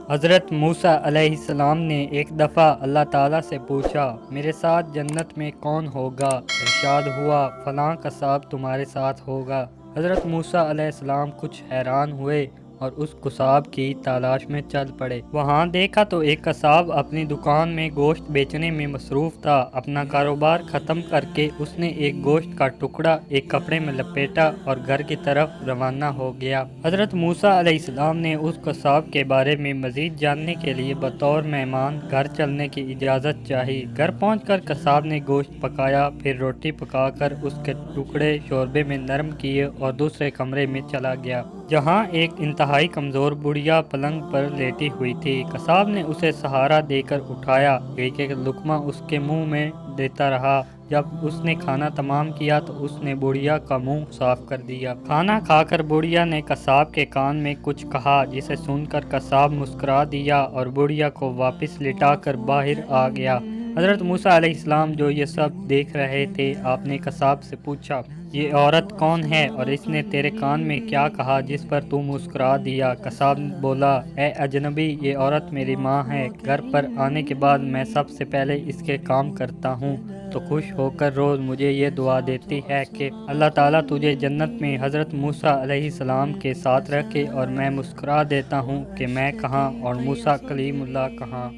حضرت موسیٰ علیہ السلام نے ایک دفعہ اللہ تعالیٰ سے پوچھا، میرے ساتھ جنت میں کون ہوگا؟ ارشاد ہوا، فلاں قصاب تمہارے ساتھ ہوگا۔ حضرت موسیٰ علیہ السلام کچھ حیران ہوئے اور اس قصاب کی تلاش میں چل پڑے۔ وہاں دیکھا تو ایک قصاب اپنی دکان میں گوشت بیچنے میں مصروف تھا۔ اپنا کاروبار ختم کر کے اس نے ایک گوشت کا ٹکڑا ایک کپڑے میں لپیٹا اور گھر کی طرف روانہ ہو گیا۔ حضرت موسیٰ علیہ السلام نے اس قصاب کے بارے میں مزید جاننے کے لیے بطور مہمان گھر چلنے کی اجازت چاہی۔ گھر پہنچ کر قصاب نے گوشت پکایا، پھر روٹی پکا کر اس کے ٹکڑے شوربے میں نرم کیے اور دوسرے کمرے میں چلا گیا، جہاں ایک انتہائی کمزور بڑھیا پلنگ پر لیٹی ہوئی تھی۔ قصاب نے اسے سہارا دے کر اٹھایا، ایک ایک لقمہ اس کے منہ میں دیتا رہا۔ جب اس نے کھانا تمام کیا تو اس نے بڑھیا کا منہ صاف کر دیا۔ کھانا کھا کر بڑھیا نے قصاب کے کان میں کچھ کہا، جسے سن کر قصاب مسکرا دیا اور بڑھیا کو واپس لٹا کر باہر آ گیا۔ حضرت موسیٰ علیہ السلام جو یہ سب دیکھ رہے تھے، آپ نے قصاب سے پوچھا، یہ عورت کون ہے اور اس نے تیرے کان میں کیا کہا جس پر تو مسکرا دیا؟ قصاب بولا، اے اجنبی، یہ عورت میری ماں ہے۔ گھر پر آنے کے بعد میں سب سے پہلے اس کے کام کرتا ہوں، تو خوش ہو کر روز مجھے یہ دعا دیتی ہے کہ اللہ تعالیٰ تجھے جنت میں حضرت موسیٰ علیہ السلام کے ساتھ رکھے، اور میں مسکرا دیتا ہوں کہ میں کہاں اور موسیٰ کلیم اللہ کہاں۔